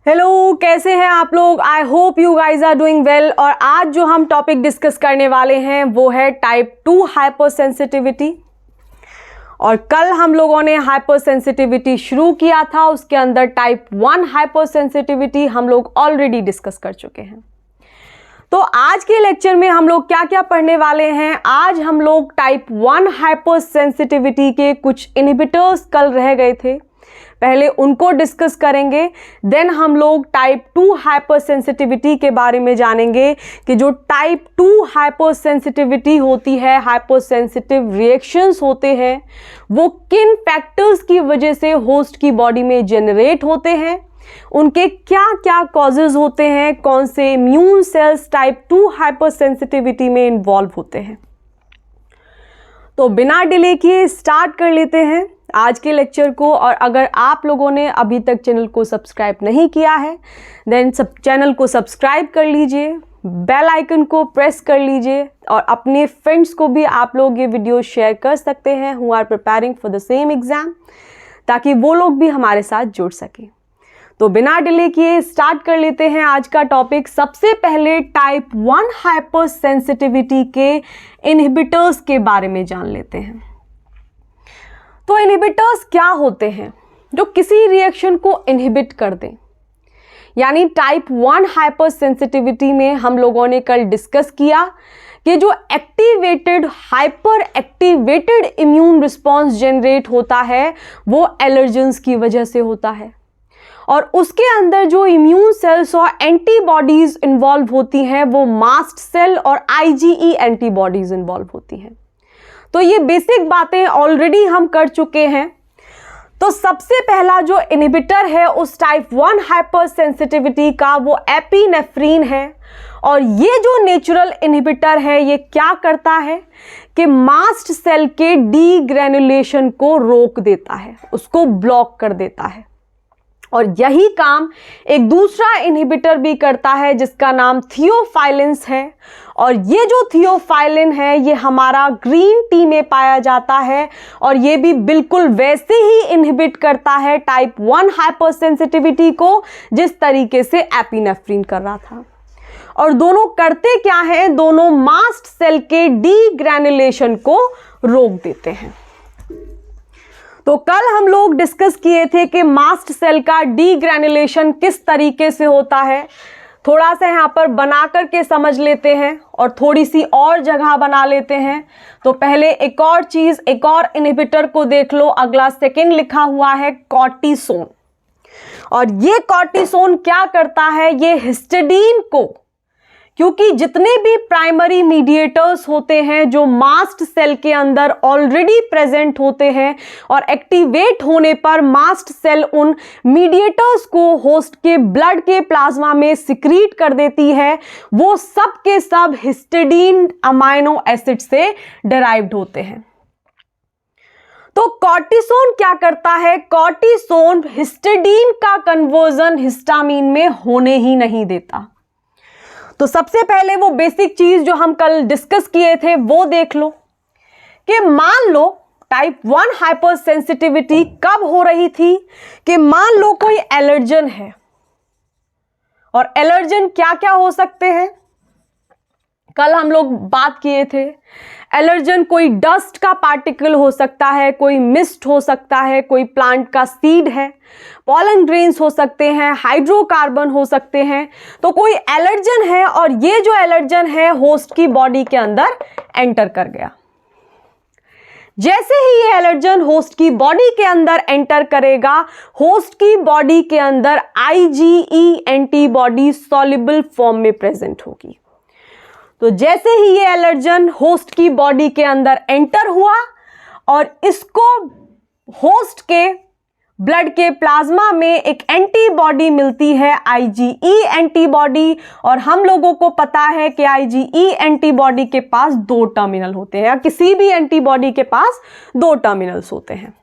Hello, कैसे हैं आप लोग। I hope you guys are doing well. और आज जो हम टॉपिक डिस्कस करने वाले हैं वो है टाइप 2 हाइपर सेंसिटिविटी। और कल हम लोगों ने हाइपर सेंसिटिविटी शुरू किया था, उसके अंदर टाइप 1 हाइपर सेंसिटिविटी हम लोग ऑलरेडी डिस्कस कर चुके हैं। तो आज के लेक्चर में हम लोग क्या क्या पढ़ने वाले हैं। आज हम लोग टाइप 1 हाइपर सेंसिटिविटी के कुछ इनहिबिटर्स कल रह गए थे, पहले उनको डिस्कस करेंगे। देन हम लोग टाइप 2 हाइपर सेंसिटिविटी के बारे में जानेंगे कि जो टाइप 2 हाइपर सेंसिटिविटी होती है, हाइपर सेंसिटिव रिएक्शंस होते हैं, वो किन फैक्टर्स की वजह से होस्ट की बॉडी में जनरेट होते हैं, उनके क्या क्या कॉजेज होते हैं, कौन से immune cells type 2 hyper sensitivity में इन्वॉल्व होते हैं। तो बिना डिले किए स्टार्ट कर लेते हैं आज के लेक्चर को। और अगर आप लोगों ने अभी तक चैनल को सब्सक्राइब नहीं किया है देन चैनल को सब्सक्राइब कर लीजिए, बेल आइकन को प्रेस कर लीजिए और अपने फ्रेंड्स को भी आप लोग ये वीडियो शेयर कर सकते हैं who are preparing for the same exam, ताकि वो लोग भी हमारे साथ जुड़ सकें। तो बिना डिले किए स्टार्ट कर लेते हैं आज का टॉपिक। सबसे पहले टाइप 1 हाइपर सेंसिटिविटी के इनहिबिटर्स के बारे में जान लेते हैं। तो इनहिबिटर्स क्या होते हैं जो किसी रिएक्शन को इनहिबिट कर दें। यानी टाइप 1 हाइपर सेंसिटिविटी में हम लोगों ने कल डिस्कस किया कि जो activated hyper activated immune response generate होता है वो एलर्जेंस की वजह से होता है। और उसके अंदर जो इम्यून सेल्स और एंटीबॉडीज इन्वॉल्व होती हैं वो मास्ट सेल और आईजीई एंटीबॉडीज इन्वॉल्व होती हैं। तो ये बेसिक बातें ऑलरेडी हम कर चुके हैं। तो सबसे पहला जो इनहिबिटर है उस टाइप 1 हाइपर सेंसिटिविटी का वो एपिनेफ्रीन है। और ये जो नेचुरल इनहिबिटर है ये क्या करता है कि मास्ट सेल के डीग्रेनुलेशन को रोक देता है, उसको ब्लॉक कर देता है। और यही काम एक दूसरा इनहिबिटर भी करता है जिसका नाम थियोफाइलिन्स है। और ये जो थियोफाइलिन है ये हमारा ग्रीन टी में पाया जाता है और ये भी बिल्कुल वैसे ही इनहिबिट करता है टाइप 1 हाइपर सेंसिटिविटी को जिस तरीके से एपिनेफ्रीन कर रहा था। और दोनों करते क्या है, दोनों मास्ट सेल के डीग्रेनुलेशन को रोक देते हैं। तो कल हम लोग डिस्कस किए थे कि मास्ट सेल का डीग्रेनुलेशन किस तरीके से होता है। थोड़ा सा यहाँ पर बना करके समझ लेते हैं और थोड़ी सी और जगह बना लेते हैं। तो पहले एक और चीज़, एक और इनहिबिटर को देख लो। अगला सेकंड लिखा हुआ है कॉर्टिसोन। और ये कॉर्टिसोन क्या करता है, ये हिस्टिडीन को, क्योंकि जितने भी प्राइमरी मीडिएटर्स होते हैं जो मास्ट सेल के अंदर ऑलरेडी प्रेजेंट होते हैं और एक्टिवेट होने पर मास्ट सेल उन मीडिएटर्स को होस्ट के ब्लड के प्लाज्मा में सिक्रीट कर देती है, वो सब के सब हिस्टिडीन अमाइनो एसिड से डिराइव्ड होते हैं। तो कॉर्टिसोन क्या करता है, कॉर्टिसोन हिस्टिडीन का कन्वर्जन हिस्टामीन में होने ही नहीं देता। तो सबसे पहले वो बेसिक चीज जो हम कल डिस्कस किए थे वो देख लो कि मान लो टाइप 1 हाइपर सेंसिटिविटी कब हो रही थी कि मान लो कोई एलर्जन है। और एलर्जन क्या क्या हो सकते हैं, कल हम लोग बात किए थे। एलर्जन कोई डस्ट का पार्टिकल हो सकता है, कोई मिस्ट हो सकता है, कोई प्लांट का सीड है, पॉलन ग्रेन्स हो सकते हैं, हाइड्रोकार्बन हो सकते हैं। तो कोई एलर्जन है और ये जो एलर्जन है होस्ट की बॉडी के अंदर एंटर कर गया। जैसे ही ये एलर्जन होस्ट की बॉडी के अंदर एंटर करेगा, होस्ट की बॉडी के अंदर आईजीई एंटीबॉडी सॉल्युबल फॉर्म में प्रेजेंट होगी। तो जैसे ही ये एलर्जन होस्ट की बॉडी के अंदर एंटर हुआ और इसको होस्ट के ब्लड के प्लाज्मा में एक एंटीबॉडी मिलती है, आईजीई एंटीबॉडी। और हम लोगों को पता है कि आईजीई एंटीबॉडी के पास 2 टर्मिनल होते हैं, या किसी भी एंटीबॉडी के पास 2 टर्मिनल्स होते हैं।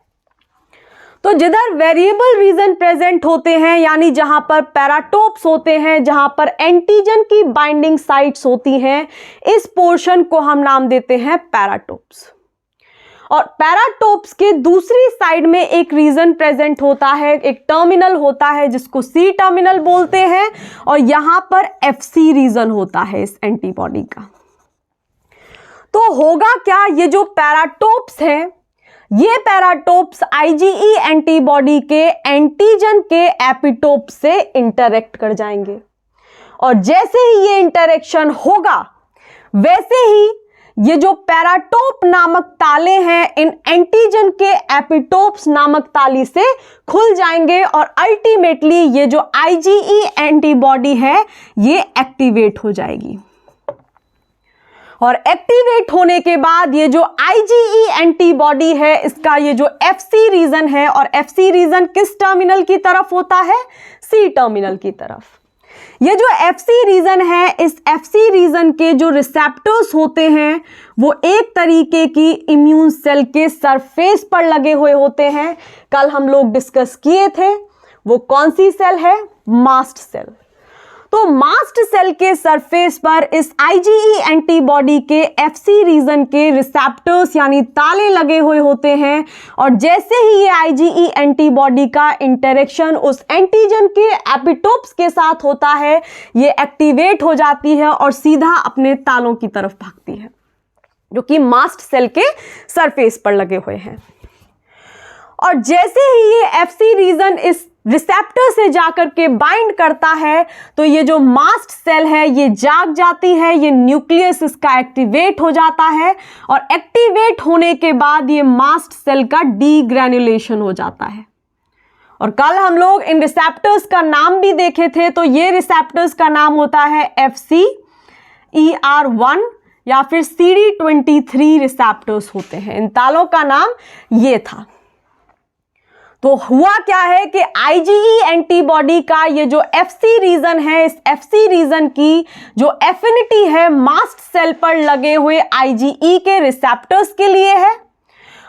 तो जिधर वेरिएबल रीजन प्रेजेंट होते हैं, यानी जहां पर पैराटोप्स होते हैं, जहां पर एंटीजन की बाइंडिंग साइट्स होती हैं, इस पोर्शन को हम नाम देते हैं पैराटोप्स। और पैराटोप्स के दूसरी साइड में एक रीजन प्रेजेंट होता है, एक टर्मिनल होता है जिसको सी टर्मिनल बोलते हैं, और यहां पर एफसी रीजन होता है इस एंटीबॉडी का। तो होगा क्या, ये जो पैराटोप्स हैं, ये पैराटोप्स आईजीई एंटीबॉडी के एंटीजन के एपिटोप से इंटरेक्ट कर जाएंगे, और जैसे ही ये इंटरेक्शन होगा वैसे ही ये जो पैराटोप नामक ताले हैं इन एंटीजन के एपिटोप्स नामक ताली से खुल जाएंगे, और अल्टीमेटली ये जो आईजीई एंटीबॉडी है ये एक्टिवेट हो जाएगी। और एक्टिवेट होने के बाद ये जो आईजीई एंटीबॉडी है इसका ये जो एफसी रीजन है, और एफसी रीजन किस टर्मिनल की तरफ होता है, सी टर्मिनल की तरफ। ये जो एफसी रीजन है, इस एफसी रीजन के जो रिसेप्टर्स होते हैं वो एक तरीके की इम्यून सेल के सरफेस पर लगे हुए होते हैं। कल हम लोग डिस्कस किए थे, वो कौन सी सेल है, मास्ट सेल। तो मास्ट सेल के सरफेस पर इस आईजीई एंटीबॉडी के एफसी रीजन के रिसेप्टर्स यानी ताले लगे हुए होते हैं, और जैसे ही ये आईजीई एंटीबॉडी का इंटरेक्शन उस एंटीजन के एपिटोप्स के साथ होता है, ये एक्टिवेट हो जाती है और सीधा अपने तालों की तरफ भागती है जो कि मास्ट सेल के सरफेस पर लगे हुए हैं। और जैसे ही ये एफसी रीजन इस रिसेप्टर से जाकर के बाइंड करता है तो ये जो मास्ट सेल है ये जाग जाती है, ये न्यूक्लियस इसका एक्टिवेट हो जाता है, और एक्टिवेट होने के बाद ये मास्ट सेल का डीग्रैन्युलेशन हो जाता है। और कल हम लोग इन रिसेप्टर्स का नाम भी देखे थे, तो ये रिसेप्टर्स का नाम होता है FCER1 या फिर CD23 रिसेप्टर्स होते हैं। इन तालों का नाम ये था। तो हुआ क्या है कि आईजीई एंटीबॉडी का ये जो एफसी रीजन है, इस एफसी रीजन की जो एफिनिटी है मास्ट सेल पर लगे हुए आईजीई के रिसेप्टर्स के लिए है,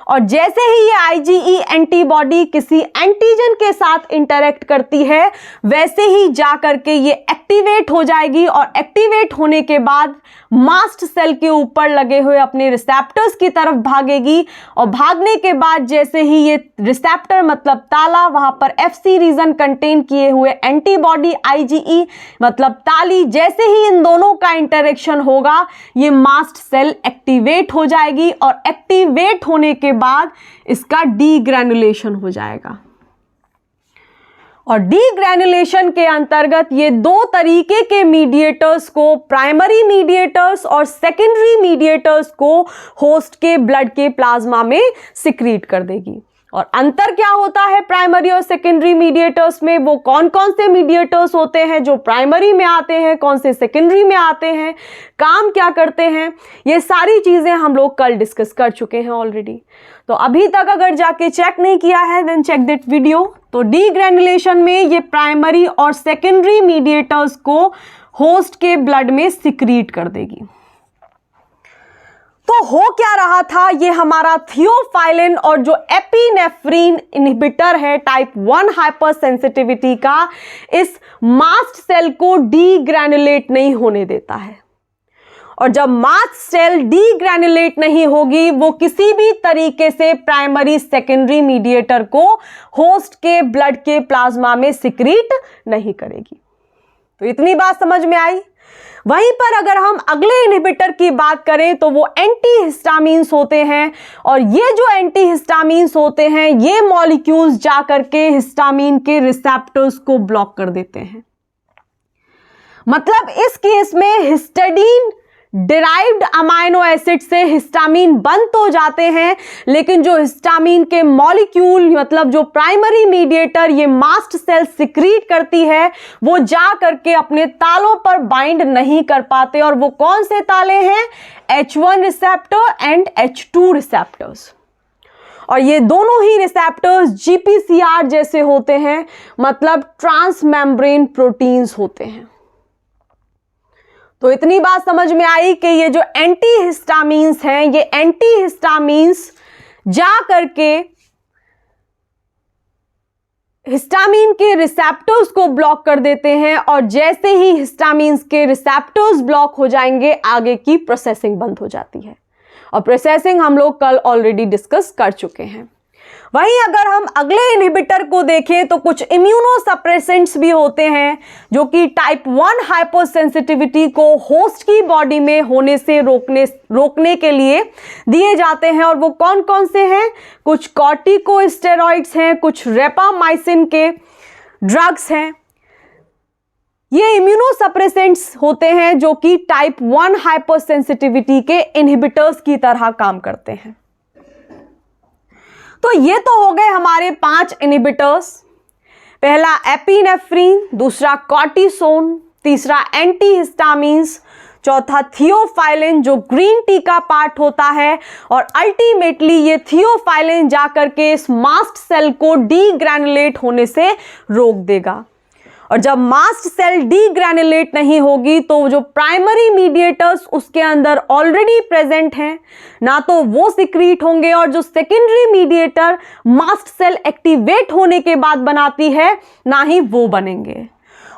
और जैसे ही ये आईजीई एंटीबॉडी किसी एंटीजन के साथ इंटरेक्ट करती है वैसे ही जा करके ये एक्टिवेट हो जाएगी, और एक्टिवेट होने के बाद मास्ट सेल के ऊपर लगे हुए अपने रिसेप्टर्स की तरफ भागेगी, और भागने के बाद जैसे ही ये रिसेप्टर मतलब ताला, वहां पर एफसी रीजन कंटेन किए हुए एंटीबॉडी आईजीई मतलब ताली, जैसे ही इन दोनों का इंटरेक्शन होगा ये मास्ट सेल एक्टिवेट हो जाएगी, और एक्टिवेट होने के बाद इसका डीग्रैन्युलेशन हो जाएगा। और डीग्रैन्युलेशन के अंतर्गत ये दो तरीके के मीडिएटर्स को, प्राइमरी मीडिएटर्स और सेकेंडरी मीडिएटर्स को होस्ट के ब्लड के प्लाज्मा में सिक्रीट कर देगी। और अंतर क्या होता है प्राइमरी और सेकेंडरी मीडिएटर्स में, वो कौन कौन से मीडिएटर्स होते हैं जो प्राइमरी में आते हैं, कौन से सेकेंडरी में आते हैं, काम क्या करते हैं, ये सारी चीज़ें हम लोग कल डिस्कस कर चुके हैं ऑलरेडी। तो अभी तक अगर जाके चेक नहीं किया है देन चेक दैट वीडियो। तो डीग्रैन्युलेशन में ये प्राइमरी और सेकेंडरी मीडिएटर्स को होस्ट के ब्लड में सिक्रीट कर देगी। तो हो क्या रहा था, ये हमारा थियोफाइलिन और जो एपिनेफ्रिन इनहिबिटर है टाइप 1 हाइपरसेंसिटिविटी का, इस मास्ट सेल को डीग्रैन्युलेट नहीं होने देता है। और जब मास्ट सेल डीग्रैन्युलेट नहीं होगी वो किसी भी तरीके से प्राइमरी सेकेंडरी मीडिएटर को होस्ट के ब्लड के प्लाज्मा में सिक्रीट नहीं करेगी। तो इतनी बात समझ में आई। वहीं पर अगर हम अगले इनहिबिटर की बात करें तो वो एंटीहिस्टामीन्स होते हैं, और ये जो एंटीहिस्टामीन्स होते हैं ये मॉलिक्यूल्स जाकर के हिस्टामीन के रिसेप्टर्स को ब्लॉक कर देते हैं। मतलब इस केस में हिस्टाडीन डिराइव्ड अमाइनो एसिड से हिस्टामीन बन तो जाते हैं, लेकिन जो हिस्टामीन के मॉलिक्यूल मतलब जो प्राइमरी मीडिएटर ये मास्ट सेल सिक्रीट करती है वो जा करके अपने तालों पर बाइंड नहीं कर पाते। और वो कौन से ताले हैं, H1 receptor and H2 receptors. और ये दोनों ही रिसेप्टर्स GPCR जैसे होते हैं, मतलब ट्रांसमेम्ब्रेन प्रोटीन्स होते हैं। तो इतनी बात समझ में आई कि ये जो एंटीहिस्टामीन्स हैं ये एंटीहिस्टामीन्स जा करके हिस्टामीन के रिसेप्टर्स को ब्लॉक कर देते हैं, और जैसे ही हिस्टामीन्स के रिसेप्टर्स ब्लॉक हो जाएंगे आगे की प्रोसेसिंग बंद हो जाती है। और प्रोसेसिंग हम लोग कल ऑलरेडी डिस्कस कर चुके हैं। वहीं अगर हम अगले इनहिबिटर को देखें तो कुछ इम्यूनोसप्रेसेंट्स भी होते हैं जो कि टाइप 1 हाइपरसेंसिटिविटी को होस्ट की बॉडी में होने से रोकने के लिए दिए जाते हैं। और वो कौन कौन से हैं? कुछ कॉर्टिकोस्टेरॉइड्स हैं, कुछ रेपामाइसिन के ड्रग्स हैं। ये इम्यूनोसप्रेसेंट्स होते हैं जो कि टाइप 1 हाइपरसेंसिटिविटी के इनहिबिटर्स की तरह काम करते हैं। तो ये तो हो गए हमारे 5 इनहिबिटर्स। पहला एपिनेफ्रिन, दूसरा कॉर्टिसोन, तीसरा एंटीहिस्टामिन्स, चौथा थियोफाइलिन जो ग्रीन टी का पार्ट होता है, और अल्टीमेटली ये थियोफाइलिन जाकर के इस मास्ट सेल को डीग्रैनुलेट होने से रोक देगा। और जब मास्ट सेल डीग्रैनुलेट नहीं होगी तो जो प्राइमरी मीडिएटर्स उसके अंदर ऑलरेडी प्रेजेंट हैं ना तो वो सिक्रीट होंगे, और जो secondary mediator mast cell activate होने के बाद बनाती है ना ही वो बनेंगे।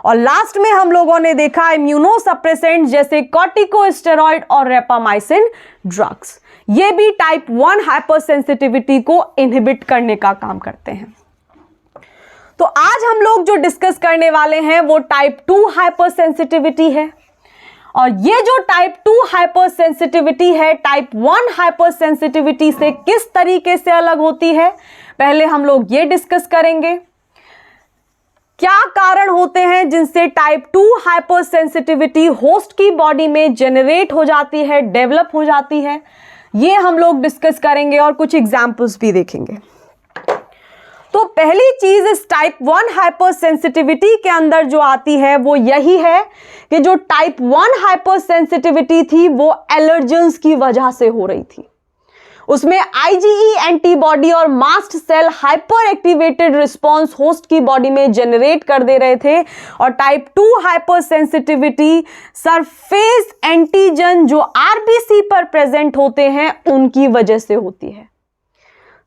और लास्ट में हम लोगों ने देखा इम्यूनोसप्रेसेंट जैसे कॉर्टिकोस्टेरॉइड और रेपामाइसिन ड्रग्स, ये भी टाइप 1 हाइपरसेंसिटिविटी को इनहिबिट करने का काम करते हैं। तो आज हम लोग जो डिस्कस करने वाले हैं वो टाइप 2 हाइपरसेंसिटिविटी है। और ये जो टाइप 2 हाइपरसेंसिटिविटी है टाइप 1 हाइपरसेंसिटिविटी से किस तरीके से अलग होती है, पहले हम लोग ये डिस्कस करेंगे। क्या कारण होते हैं जिनसे टाइप 2 हाइपरसेंसिटिविटी होस्ट की बॉडी में जनरेट हो जाती है, डेवलप हो जाती है, ये हम लोग डिस्कस करेंगे और कुछ एग्जाम्पल्स भी देखेंगे। तो पहली चीज इस टाइप 1 हाइपरसेंसिटिविटी के अंदर जो आती है वो यही है कि जो टाइप 1 हाइपरसेंसिटिविटी थी वो एलर्जेंस की वजह से हो रही थी। उसमें आईजीई एंटीबॉडी और mast cell hyper activated response host की बॉडी में जनरेट कर दे रहे थे। और टाइप 2 हाइपरसेंसिटिविटी सरफेस एंटीजन जो आरबीसी पर प्रेजेंट होते हैं उनकी वजह से होती है।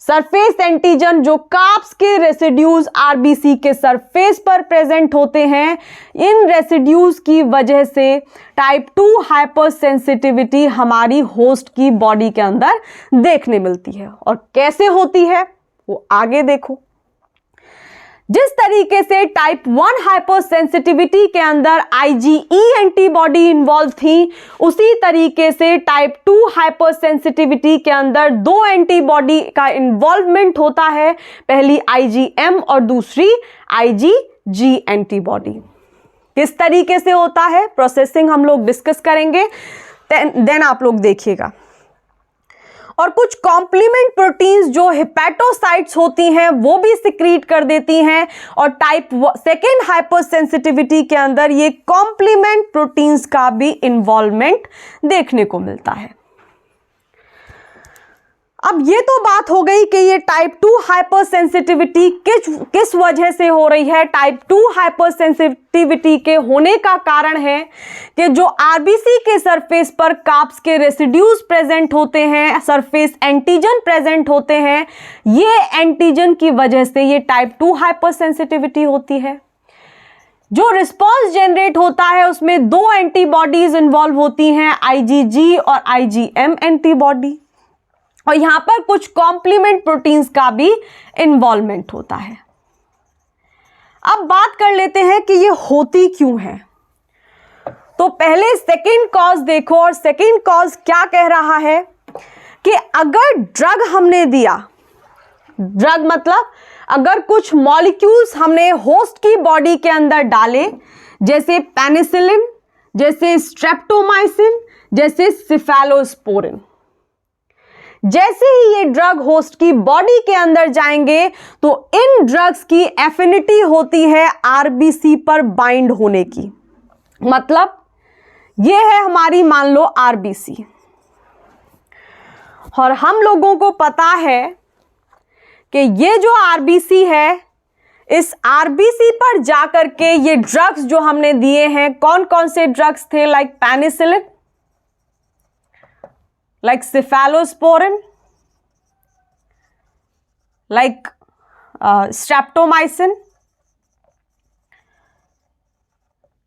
सरफेस एंटीजन जो कार्ब्स के रेसिड्यूज आरबीसी के सरफेस पर प्रेजेंट होते हैं, इन रेसिड्यूज की वजह से टाइप 2 हाइपरसेंसिटिविटी हमारी होस्ट की बॉडी के अंदर देखने मिलती है। और कैसे होती है वो आगे देखो। जिस तरीके से टाइप 1 हाइपरसेंसिटिविटी के अंदर आईजीई एंटीबॉडी इन्वॉल्व थी, उसी तरीके से टाइप 2 हाइपरसेंसिटिविटी के अंदर 2 एंटीबॉडी का इन्वॉल्वमेंट होता है, पहली आईजीएम और दूसरी आईजीजी एंटीबॉडी। किस तरीके से होता है प्रोसेसिंग हम लोग डिस्कस करेंगे, देन आप लोग देखिएगा। और कुछ कॉम्प्लीमेंट प्रोटीन्स जो हेपेटोसाइट्स होती हैं वो भी सिक्रीट कर देती हैं, और टाइप 2 हाइपरसेंसिटिविटी के अंदर ये कॉम्प्लीमेंट प्रोटीन्स का भी इन्वॉल्वमेंट देखने को मिलता है। अब ये तो बात हो गई कि ये टाइप 2 हाइपरसेंसिटिविटी किस वजह से हो रही है। टाइप 2 हाइपरसेंसिटिविटी के होने का कारण है कि जो आरबीसी के सरफेस पर कार्ब्स के रेसिड्यूज प्रेजेंट होते हैं, सरफेस एंटीजन प्रेजेंट होते हैं, ये एंटीजन की वजह से ये टाइप 2 हाइपरसेंसिटिविटी होती है। जो रिस्पॉन्स जनरेट होता है उसमें 2 एंटीबॉडीज इन्वॉल्व होती हैं, आईजीजी और आईजीएम एंटीबॉडी, और यहां पर कुछ कॉम्प्लीमेंट प्रोटीन्स का भी इन्वॉल्वमेंट होता है। अब बात कर लेते हैं कि ये होती क्यों है। तो पहले सेकंड कॉज देखो, और सेकंड कॉज क्या कह रहा है कि अगर ड्रग हमने दिया, ड्रग मतलब अगर कुछ मॉलिक्यूल्स हमने होस्ट की बॉडी के अंदर डाले, जैसे पेनिसिलिन, जैसे स्ट्रेप्टोमाइसिन, जैसे सिफेलोस्पोरिन, जैसे ही ये ड्रग होस्ट की बॉडी के अंदर जाएंगे तो इन ड्रग्स की एफिनिटी होती है आरबीसी पर बाइंड होने की। मतलब ये है हमारी मान लो आरबीसी, और हम लोगों को पता है कि ये जो आरबीसी है, इस आरबीसी पर जाकर के ये ड्रग्स जो हमने दिए हैं, कौन कौन से ड्रग्स थे, like penicillin, like cephalosporin, like streptomycin,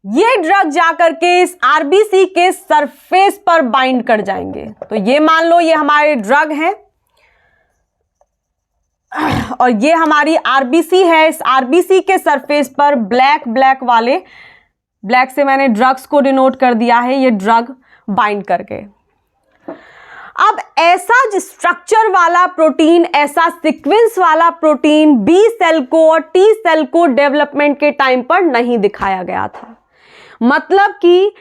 ये ड्रग जाकर के इस आरबीसी के सरफेस पर बाइंड कर जाएंगे। तो ये मान लो ये हमारे ड्रग हैं और ये हमारी आरबीसी है। इस आरबीसी के सरफेस पर ब्लैक वाले, ब्लैक से मैंने ड्रग्स को डिनोट कर दिया है, ये ड्रग बाइंड करके। अब ऐसा स्ट्रक्चर वाला प्रोटीन, ऐसा सीक्वेंस वाला प्रोटीन बी सेल को और टी सेल को डेवलपमेंट के टाइम पर नहीं दिखाया गया था। मतलब कि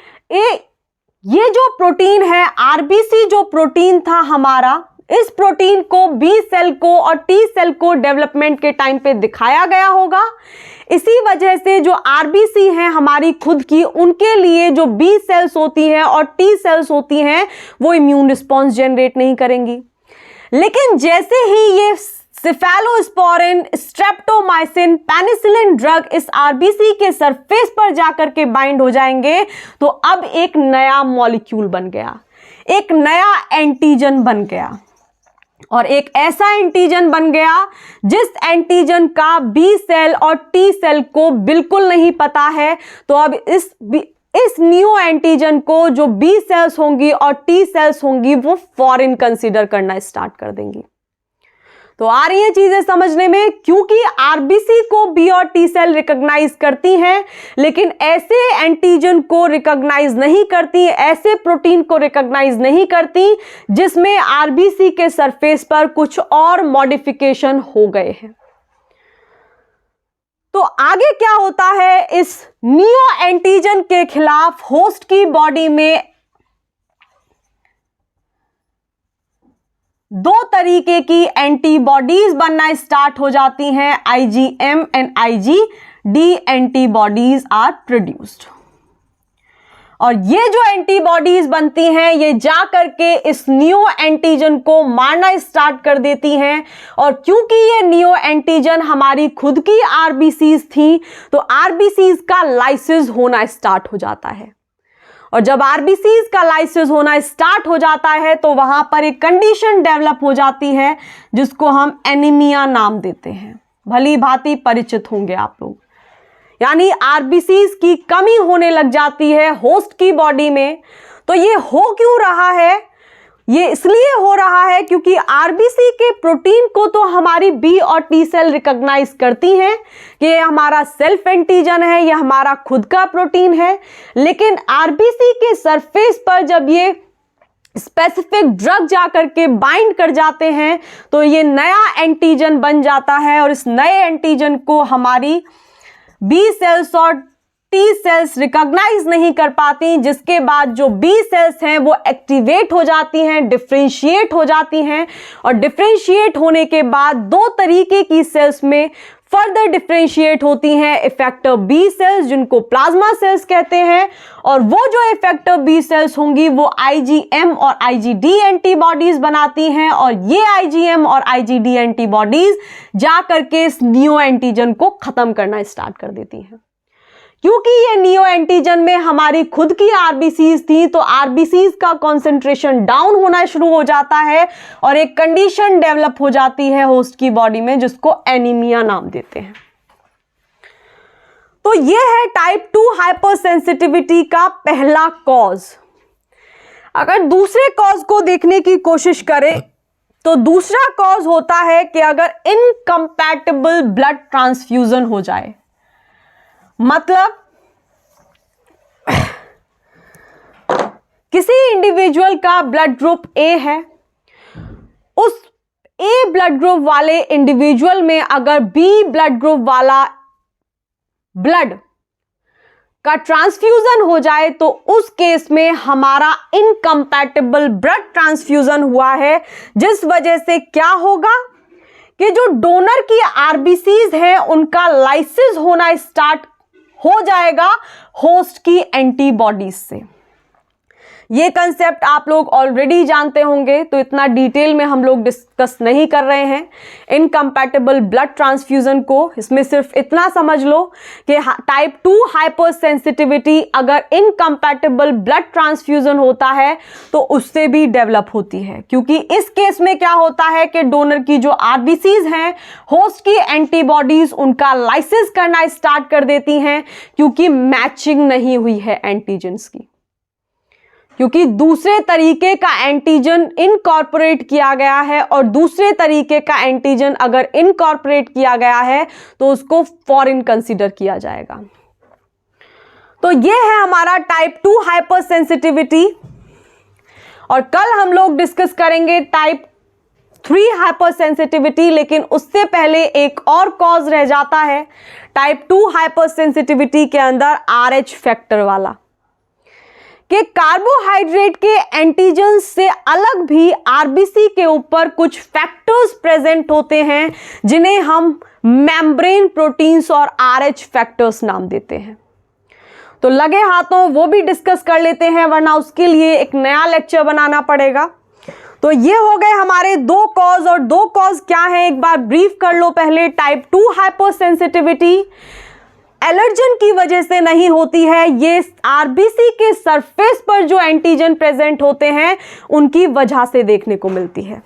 ये जो प्रोटीन है, आरबीसी जो प्रोटीन था हमारा, इस प्रोटीन को बी सेल को और टी सेल को डेवलपमेंट के टाइम पे दिखाया गया होगा। इसी वजह से जो आरबीसी हैं हमारी खुद की, उनके लिए जो बी सेल्स होती हैं और टी सेल्स होती हैं वो इम्यून रिस्पॉन्स जनरेट नहीं करेंगी। लेकिन जैसे ही ये सेफेलोस्पोरिन, स्ट्रेप्टोमाइसिन, पेनिसिलिन ड्रग इस आरबीसी के सरफेस पर जाकर के बाइंड हो जाएंगे तो अब एक नया मॉलिक्यूल बन गया, एक नया एंटीजन बन गया। और एक ऐसा एंटीजन बन गया जिस एंटीजन का बी सेल और टी सेल को बिल्कुल नहीं पता है। तो अब इस न्यू एंटीजन को जो बी सेल्स होंगी और टी सेल्स होंगी वो फॉरेन कंसीडर करना स्टार्ट कर देंगी। तो आ रही है चीजें समझने में, क्योंकि आरबीसी को बी और टी सेल रिकॉग्नाइज करती हैं लेकिन ऐसे एंटीजन को रिकॉग्नाइज नहीं करती, ऐसे प्रोटीन को रिकॉग्नाइज नहीं करती जिसमें आरबीसी के सरफेस पर कुछ और मॉडिफिकेशन हो गए हैं। तो आगे क्या होता है, इस नियो एंटीजन के खिलाफ होस्ट की बॉडी में दो तरीके की एंटीबॉडीज बनना स्टार्ट हो जाती हैं। IgM and IgD antibodies are produced. और ये जो एंटीबॉडीज बनती हैं ये जा करके इस नियो एंटीजन को मारना स्टार्ट कर देती हैं। और क्योंकि ये नियो एंटीजन हमारी खुद की आरबीसीज थी तो आरबीसीज का लाइसिस होना स्टार्ट हो जाता है। और जब आरबीसीज का लाइसिस होना स्टार्ट हो जाता है तो वहां पर एक कंडीशन डेवलप हो जाती है जिसको हम एनीमिया नाम देते हैं। भली भांति परिचित होंगे आप लोग। यानी आरबीसीज की कमी होने लग जाती है होस्ट की बॉडी में। तो ये हो क्यों रहा है? ये इसलिए हो रहा है क्योंकि आरबीसी के प्रोटीन को तो हमारी बी और टी सेल रिकॉग्नाइज करती हैं कि ये हमारा सेल्फ एंटीजन है, ये हमारा खुद का प्रोटीन है। लेकिन आरबीसी के सरफेस पर जब ये स्पेसिफिक ड्रग जाकर के बाइंड कर जाते हैं तो ये नया एंटीजन बन जाता है और इस नए एंटीजन को हमारी बी सेल्स और टी सेल्स रिकॉग्नाइज नहीं कर पाती, जिसके बाद जो बी सेल्स हैं वो एक्टिवेट हो जाती हैं, डिफरेंशिएट हो जाती हैं। और डिफरेंशिएट होने के बाद दो तरीके की सेल्स में फर्दर डिफरेंशिएट होती हैं, इफेक्टर बी सेल्स जिनको प्लाज्मा सेल्स कहते हैं, और वो जो इफेक्टर बी सेल्स होंगी वो IgM और IgD एंटीबॉडीज बनाती हैं। और ये IgM और IgD एंटीबॉडीज जा करके इस नियो एंटीजन को खत्म करना स्टार्ट कर देती हैं। क्योंकि ये नियो एंटीजन में हमारी खुद की आरबीसीज थी तो आरबीसीज का कंसंट्रेशन डाउन होना शुरू हो जाता है और एक कंडीशन डेवलप हो जाती है होस्ट की बॉडी में जिसको एनीमिया नाम देते हैं। तो ये है टाइप 2 हाइपरसेंसिटिविटी का पहला कॉज। अगर दूसरे कॉज को देखने की कोशिश करें तो दूसरा कॉज होता है कि अगर इनकम्पैटिबल ब्लड ट्रांसफ्यूजन हो जाए। मतलब किसी इंडिविजुअल का ब्लड ग्रुप ए है, उस ए ब्लड ग्रुप वाले इंडिविजुअल में अगर बी ब्लड ग्रुप वाला ब्लड का ट्रांसफ्यूजन हो जाए तो उस केस में हमारा इनकम्पैटिबल ब्लड ट्रांसफ्यूजन हुआ है, जिस वजह से क्या होगा कि जो डोनर की आरबीसीज हैं उनका लाइसिस होना स्टार्ट हो जाएगा होस्ट की एंटीबॉडीज से। ये कंसेप्ट आप लोग ऑलरेडी जानते होंगे, तो इतना डिटेल में हम लोग डिस्कस नहीं कर रहे हैं इनकम्पैटिबल ब्लड ट्रांसफ्यूजन को। इसमें सिर्फ इतना समझ लो कि टाइप 2 हाइपर सेंसिटिविटी अगर इनकम्पैटिबल ब्लड ट्रांसफ्यूजन होता है तो उससे भी डेवलप होती है, क्योंकि इस केस में क्या होता है कि डोनर की जो आरबीसीज हैं, होस्ट की एंटीबॉडीज उनका लाइसिस करना स्टार्ट कर देती हैं, क्योंकि मैचिंग नहीं हुई है एंटीजेंस की, क्योंकि दूसरे तरीके का एंटीजन इनकॉर्पोरेट किया गया है, और दूसरे तरीके का एंटीजन अगर इनकॉर्पोरेट किया गया है तो उसको फॉरेन कंसीडर किया जाएगा। तो ये है हमारा टाइप 2 हाइपर सेंसिटिविटी, और कल हम लोग डिस्कस करेंगे टाइप 3 हाइपर सेंसिटिविटी। लेकिन उससे पहले एक और कॉज रह जाता है टाइप 2 हाइपर सेंसिटिविटी के अंदर, RH फैक्टर वाला, कि कार्बोहाइड्रेट के एंटीजन से अलग भी आरबीसी के ऊपर कुछ फैक्टर्स प्रेजेंट होते हैं जिन्हें हम मेम्ब्रेन प्रोटीन्स और RH फैक्टर्स नाम देते हैं। तो लगे हाथों वो भी डिस्कस कर लेते हैं, वरना उसके लिए एक नया लेक्चर बनाना पड़ेगा। तो ये हो गए हमारे 2 कॉज, और 2 कॉज क्या है एक बार ब्रीफ कर लो पहले। टाइप 2 हाइपर सेंसिटिविटी एलर्जन की वजह से नहीं होती है, ये आरबीसी के सरफेस पर जो एंटीजन प्रेजेंट होते हैं उनकी वजह से देखने को मिलती है।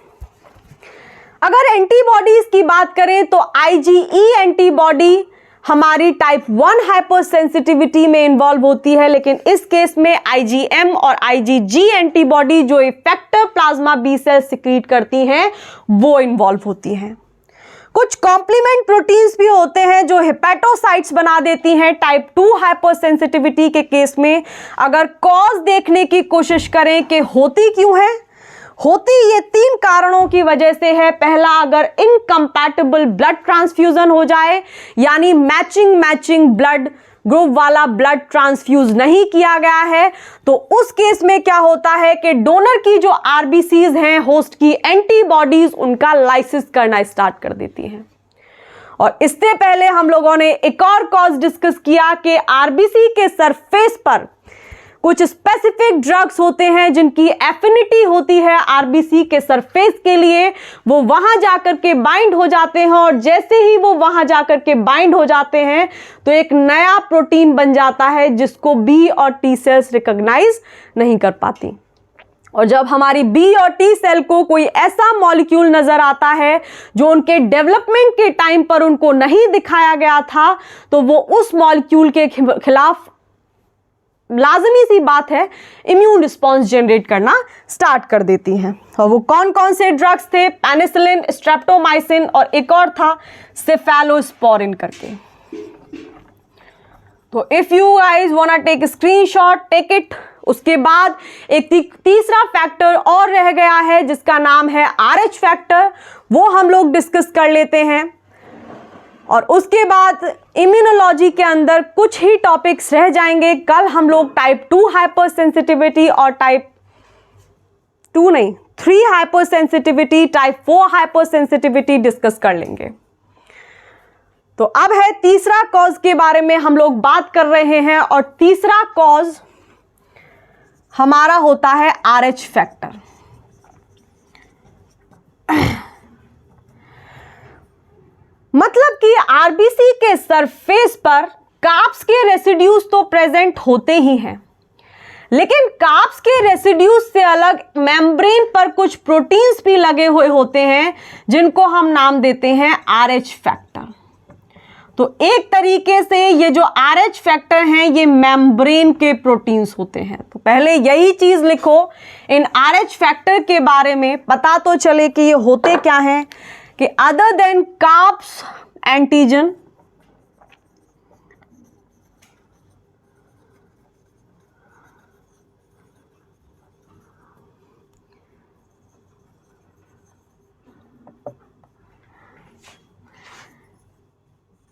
अगर एंटीबॉडीज की बात करें तो IgE एंटीबॉडी हमारी टाइप 1 हाइपर सेंसिटिविटी में इन्वॉल्व होती है, लेकिन इस केस में IgM और IgG एंटीबॉडी जो effector plasma B cell secrete करती हैं वो इन्वॉल्व होती हैं। कुछ कॉम्प्लीमेंट प्रोटीन्स भी होते हैं जो हेपेटोसाइट्स बना देती हैं टाइप 2 हाइपर सेंसिटिविटी के केस में। अगर कॉज देखने की कोशिश करें कि होती क्यों है, होती ये 3 कारणों की वजह से है। पहला, अगर इनकम्पैटिबल ब्लड ट्रांसफ्यूजन हो जाए, यानी मैचिंग ब्लड ग्रुप वाला ब्लड ट्रांसफ्यूज नहीं किया गया है, तो उस केस में क्या होता है कि डोनर की जो आरबीसीज हैं, होस्ट की एंटीबॉडीज उनका लाइसिस करना स्टार्ट कर देती हैं। और इससे पहले हम लोगों ने एक और कॉज डिस्कस किया कि आरबीसी के सरफेस पर कुछ स्पेसिफिक ड्रग्स होते हैं जिनकी एफिनिटी होती है आरबीसी के सरफेस के लिए, वो वहां जाकर के बाइंड हो जाते हैं, और जैसे ही वो वहां जाकर के बाइंड हो जाते हैं तो एक नया प्रोटीन बन जाता है जिसको बी और टी सेल्स रिकॉग्नाइज नहीं कर पाती। और जब हमारी बी और टी सेल को कोई ऐसा मॉलिक्यूल नजर आता है जो उनके डेवलपमेंट के टाइम पर उनको नहीं दिखाया गया था, तो वो उस मॉलिक्यूल के खिलाफ लाजमी सी बात है इम्यून रिस्पॉन्स जनरेट करना स्टार्ट कर देती हैं। और वो कौन कौन से ड्रग्स थे? पेनिसिलिन, स्ट्रेप्टोमाइसिन, और एक और था सेफेलोस्पोरिन करके। तो if you guys wanna take screenshot, take it. उसके बाद एक तीसरा फैक्टर और रह गया है जिसका नाम है RH फैक्टर, वो हम लोग डिस्कस कर लेते हैं। और उसके बाद इम्यूनोलॉजी के अंदर कुछ ही टॉपिक्स रह जाएंगे। कल हम लोग टाइप 2 हाइपर सेंसिटिविटी और type 3 hyper sensitivity, type 4 hyper sensitivity discuss कर लेंगे। तो अब है तीसरा कॉज के बारे में हम लोग बात कर रहे हैं, और तीसरा कॉज हमारा होता है RH फैक्टर। मतलब कि आरबीसी के सरफेस पर कार्ब्स के रेसिड्यूज तो प्रेजेंट होते ही हैं, लेकिन कार्ब्स के रेसिड्यूज से अलग मेम्ब्रेन पर कुछ प्रोटीन्स भी लगे हुए होते हैं जिनको हम नाम देते हैं RH फैक्टर। तो एक तरीके से ये जो RH फैक्टर हैं ये मेम्ब्रेन के प्रोटीन्स होते हैं। तो पहले यही चीज लिखो इन RH फैक्टर के बारे में, पता तो चले कि ये होते क्या हैं, कि other than carbs antigen,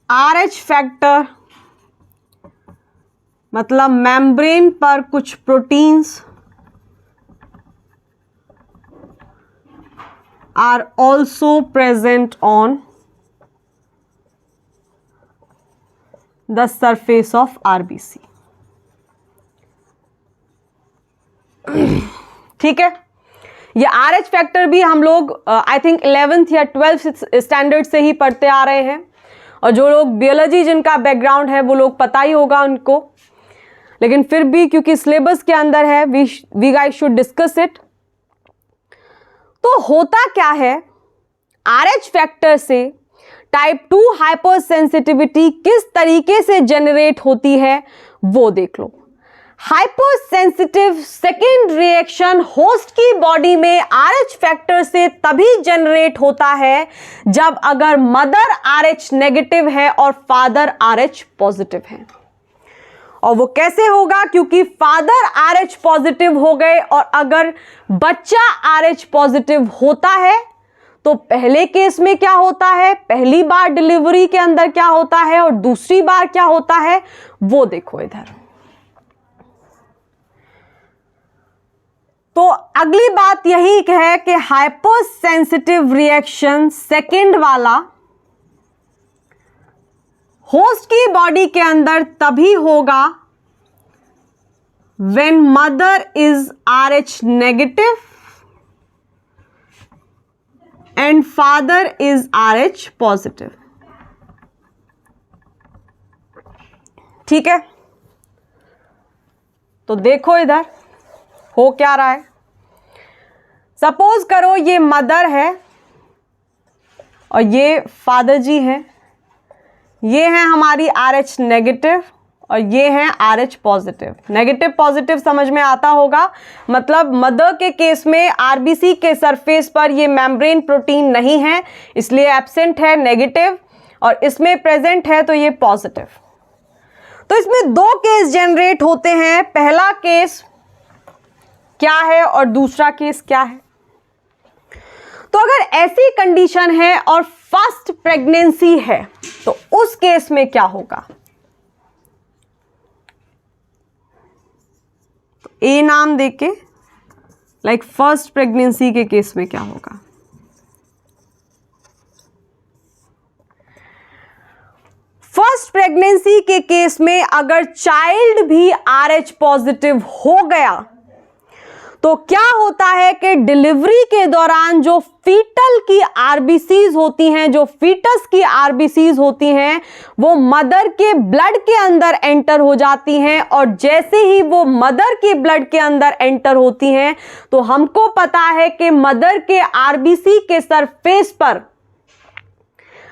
RH factor मतलब मेम्ब्रेन पर कुछ proteins are also present on the surface of RBC. ठीक है, ये RH फैक्टर भी हम लोग आई थिंक 11th या 12th स्टैंडर्ड से ही पढ़ते आ रहे हैं, और जो लोग बायोलॉजी जिनका बैकग्राउंड है वो लोग पता ही होगा उनको, लेकिन फिर भी क्योंकि सिलेबस के अंदर है we guys should discuss it. तो होता क्या है, RH फैक्टर से टाइप 2 हाइपर सेंसिटिविटी किस तरीके से जनरेट होती है वो देख लो। Hyper sensitive second reaction host की बॉडी में RH फैक्टर से तभी जनरेट होता है जब अगर मदर RH नेगेटिव है और फादर RH पॉजिटिव है। और वो कैसे होगा, क्योंकि फादर RH पॉजिटिव हो गए और अगर बच्चा RH पॉजिटिव होता है तो पहले केस में क्या होता है, पहली बार डिलीवरी के अंदर क्या होता है और दूसरी बार क्या होता है वो देखो इधर। तो अगली बात यही है कि हाइपर सेंसिटिव रिएक्शन सेकेंड वाला होस्ट की बॉडी के अंदर तभी होगा when mother is RH negative and father is RH positive. ठीक है, तो देखो इधर हो क्या रहा है। सपोज करो ये मदर है और ये फादर जी हैं, ये हैं हमारी RH नेगेटिव और ये हैं RH पॉजिटिव। नेगेटिव पॉजिटिव समझ में आता होगा, मतलब मदर के केस में RBC के सरफेस पर ये मेम्ब्रेन प्रोटीन नहीं है इसलिए एब्सेंट है नेगेटिव, और इसमें प्रेजेंट है तो ये पॉजिटिव। तो इसमें दो केस जनरेट होते हैं, पहला केस क्या है और दूसरा केस क्या है। तो अगर ऐसी कंडीशन है और फर्स्ट प्रेगनेंसी है तो उस केस में क्या होगा, तो ए नाम देके लाइक फर्स्ट प्रेगनेंसी के केस में क्या होगा। फर्स्ट प्रेगनेंसी के केस में अगर चाइल्ड भी RH पॉजिटिव हो गया तो क्या होता है कि डिलीवरी के दौरान जो फीटल की RBCs होती हैं, जो फीटस की RBCs होती हैं, वो मदर के ब्लड के अंदर एंटर हो जाती हैं, और जैसे ही वो मदर के ब्लड के अंदर एंटर होती हैं तो हमको पता है कि मदर के RBC के सरफेस पर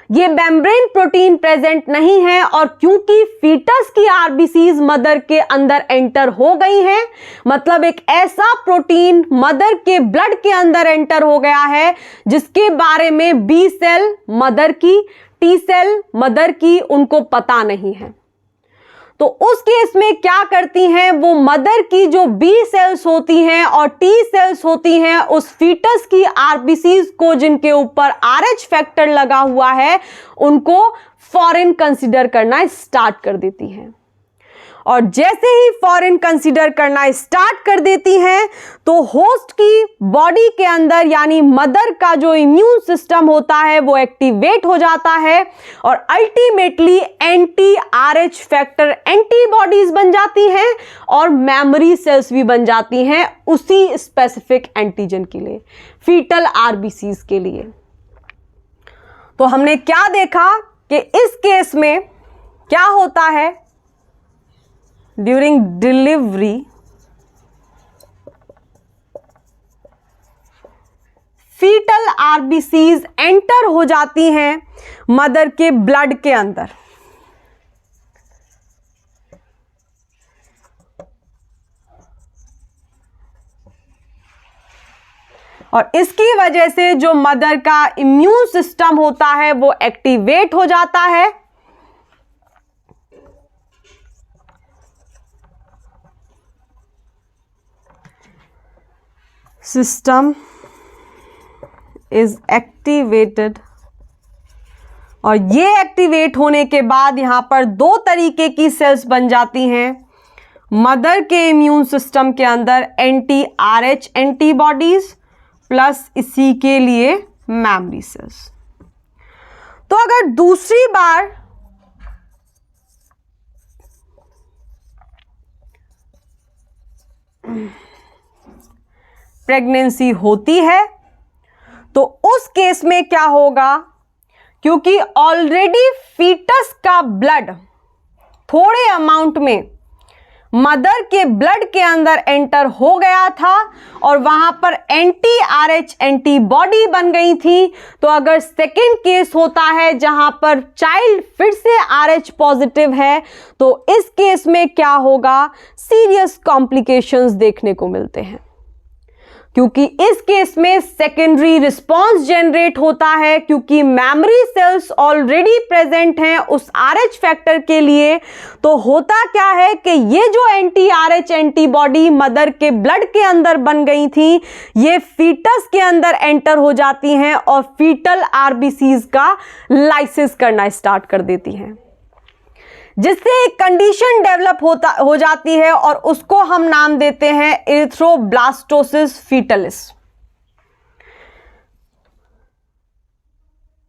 ये मेम्ब्रेन प्रोटीन प्रेजेंट नहीं है, और क्योंकि फीटस की RBCs मदर के अंदर एंटर हो गई हैं, मतलब एक ऐसा प्रोटीन मदर के ब्लड के अंदर एंटर हो गया है जिसके बारे में B सेल मदर की, T सेल मदर की उनको पता नहीं है। तो उस केस में क्या करती हैं, वो मदर की जो B सेल्स होती हैं और T सेल्स होती हैं उस फीटस की RBCs को जिनके ऊपर RH फैक्टर लगा हुआ है उनको फॉरेन कंसीडर करना स्टार्ट कर देती हैं, और जैसे ही फॉरेन कंसीडर करना स्टार्ट कर देती हैं तो होस्ट की बॉडी के अंदर यानी मदर का जो इम्यून सिस्टम होता है वो एक्टिवेट हो जाता है, और ultimately anti RH factor antibodies बन जाती हैं और मेमोरी सेल्स भी बन जाती हैं उसी स्पेसिफिक एंटीजन के लिए, फीटल RBCs के लिए। तो हमने क्या देखा कि इस केस में क्या होता है, during delivery foetal RBCs enter हो जाती हैं मदर के ब्लड के अंदर, और इसकी वजह से जो मदर का इम्यून सिस्टम होता है वो एक्टिवेट हो जाता है, सिस्टम इज एक्टिवेटेड, और ये एक्टिवेट होने के बाद यहां पर दो तरीके की सेल्स बन जाती हैं मदर के इम्यून सिस्टम के अंदर, एंटी RH एंटीबॉडीज प्लस इसी के लिए मेमोरी सेल्स। तो अगर दूसरी बार प्रेगनेंसी होती है तो उस केस में क्या होगा, क्योंकि ऑलरेडी फीटस का ब्लड थोड़े अमाउंट में मदर के ब्लड के अंदर एंटर हो गया था और वहां पर एंटी RH एंटीबॉडी बन गई थी, तो अगर सेकेंड केस होता है जहां पर चाइल्ड फिर से RH पॉजिटिव है तो इस केस में क्या होगा, सीरियस कॉम्प्लिकेशंस देखने को मिलते हैं, क्योंकि इस केस में सेकेंडरी रिस्पॉन्स जनरेट होता है, क्योंकि मेमोरी सेल्स ऑलरेडी प्रेजेंट हैं उस RH फैक्टर के लिए। तो होता क्या है कि ये जो एंटी RH एंटीबॉडी मदर के ब्लड के अंदर बन गई थी, ये फीटस के अंदर एंटर हो जाती हैं और फीटल RBCs का लाइसिस करना स्टार्ट कर देती हैं, जिससे एक कंडीशन डेवलप हो जाती है और उसको हम नाम देते हैं एरिथ्रोब्लास्टोसिस फीटलिस।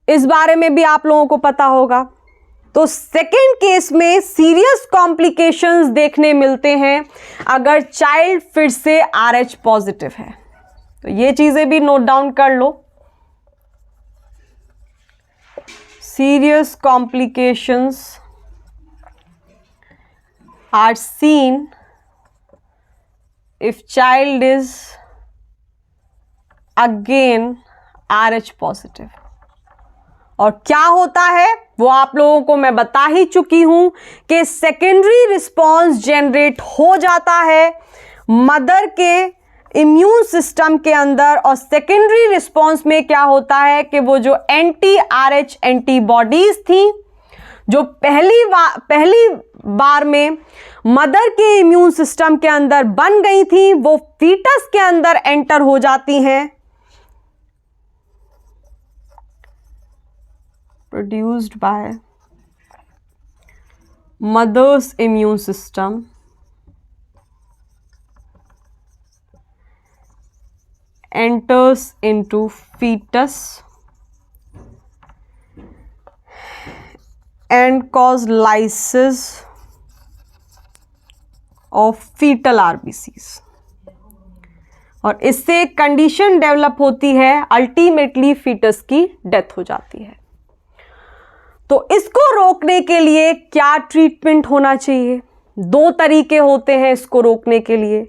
इस बारे में भी आप लोगों को पता होगा। तो सेकेंड केस में सीरियस कॉम्प्लिकेशंस देखने मिलते हैं अगर चाइल्ड फिर से RH पॉजिटिव है। तो ये चीजें भी नोट डाउन कर लो। Serious complications are seen if child is again RH positive। और क्या होता है वो आप लोगों को मैं बता ही चुकी हूं कि सेकेंडरी रिस्पॉन्स जनरेट हो जाता है मदर के इम्यून सिस्टम के अंदर, और सेकेंडरी रिस्पॉन्स में क्या होता है कि वो जो एंटी RH एंटीबॉडीज थी जो पहली बार में मदर के इम्यून सिस्टम के अंदर बन गई थी, वो फीटस के अंदर एंटर हो जाती हैं, produced by mother's immune system enters into foetus and cause lysis of fetal RBCs। और इससे एक कंडीशन डेवलप होती है, अल्टीमेटली फीटस की डेथ हो जाती है। तो इसको रोकने के लिए क्या ट्रीटमेंट होना चाहिए? दो तरीके होते हैं इसको रोकने के लिए।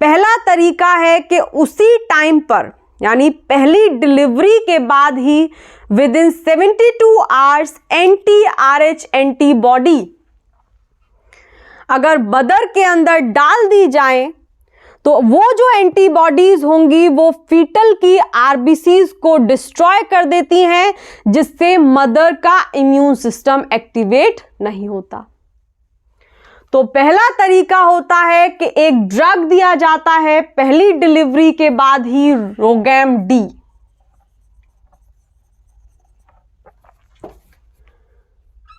पहला तरीका है कि उसी टाइम पर, यानी पहली डिलीवरी के बाद ही within 72 hours anti RH antibody अगर मदर के अंदर डाल दी जाए तो वो जो एंटीबॉडीज होंगी वो फीटल की RBCs को डिस्ट्रॉय कर देती हैं, जिससे मदर का इम्यून सिस्टम एक्टिवेट नहीं होता। तो पहला तरीका होता है कि एक ड्रग दिया जाता है पहली डिलीवरी के बाद ही, रोगैम डी।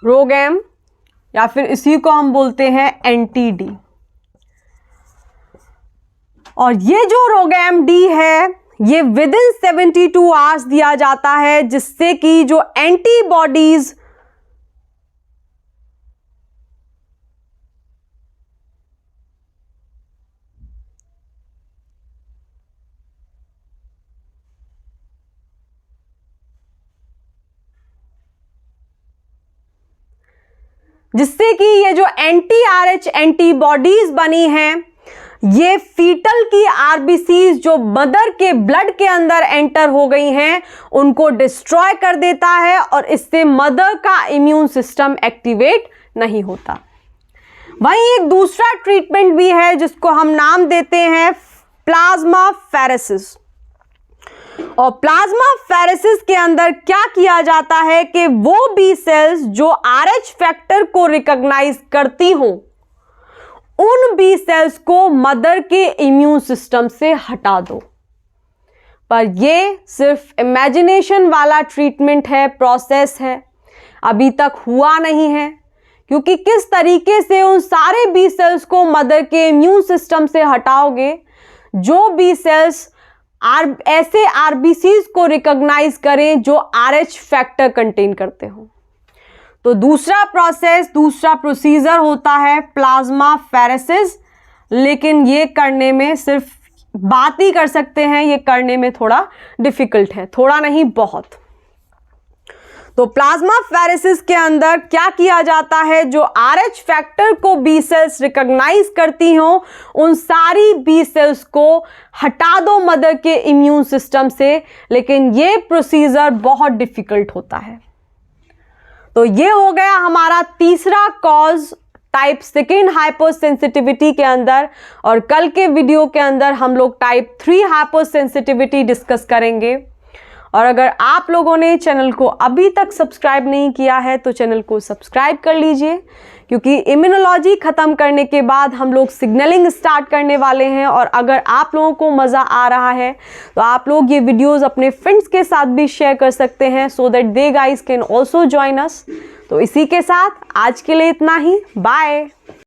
रोगैम या फिर इसी को हम बोलते हैं एंटी डी। और ये जो रोगैम डी है ये विद इन 72 आवर्स दिया जाता है, जिससे कि जो एंटीबॉडीज जिससे कि ये जो एंटी RH एंटीबॉडीज बनी हैं ये फीटल की RBCs जो मदर के ब्लड के अंदर एंटर हो गई हैं उनको डिस्ट्रॉय कर देता है, और इससे मदर का इम्यून सिस्टम एक्टिवेट नहीं होता। वहीं एक दूसरा ट्रीटमेंट भी है जिसको हम नाम देते हैं प्लाज्मा फेरेसिस। और प्लाज्मा फेरेसिस के अंदर क्या किया जाता है कि वो बी सेल्स जो RH फैक्टर को रिकॉग्नाइज करती हों उन बी सेल्स को मदर के इम्यून सिस्टम से हटा दो। पर ये सिर्फ इमेजिनेशन वाला ट्रीटमेंट है, प्रोसेस है, अभी तक हुआ नहीं है, क्योंकि किस तरीके से उन सारे बी सेल्स को मदर के इम्यून सिस्टम से हटाओगे जो बी सेल्स ऐसे RBCs को रिकॉग्नाइज करें जो RH फैक्टर कंटेन करते हो। तो दूसरा प्रोसीजर होता है प्लाज्मा फेरेसिस, लेकिन ये करने में सिर्फ बात ही कर सकते हैं, ये करने में थोड़ा डिफिकल्ट है, थोड़ा नहीं बहुत। तो प्लाज्माफेरेसिस के अंदर क्या किया जाता है, जो RH फैक्टर को बी सेल्स रिकॉग्नाइज करती हों उन सारी बी सेल्स को हटा दो मदर के इम्यून सिस्टम से, लेकिन ये प्रोसीजर बहुत डिफिकल्ट होता है। तो ये हो गया हमारा तीसरा कॉज टाइप 2 हाइपरसेंसिटिविटी के अंदर, और कल के वीडियो के अंदर हम लोग टाइप 3 हाइपरसेंसिटिविटी डिस्कस करेंगे। और अगर आप लोगों ने चैनल को अभी तक सब्सक्राइब नहीं किया है तो चैनल को सब्सक्राइब कर लीजिए, क्योंकि इम्यूनोलॉजी ख़त्म करने के बाद हम लोग सिग्नलिंग स्टार्ट करने वाले हैं। और अगर आप लोगों को मज़ा आ रहा है तो आप लोग ये वीडियोस अपने फ्रेंड्स के साथ भी शेयर कर सकते हैं, so that they guys can also join us. तो इसी के साथ आज के लिए इतना ही, बाय।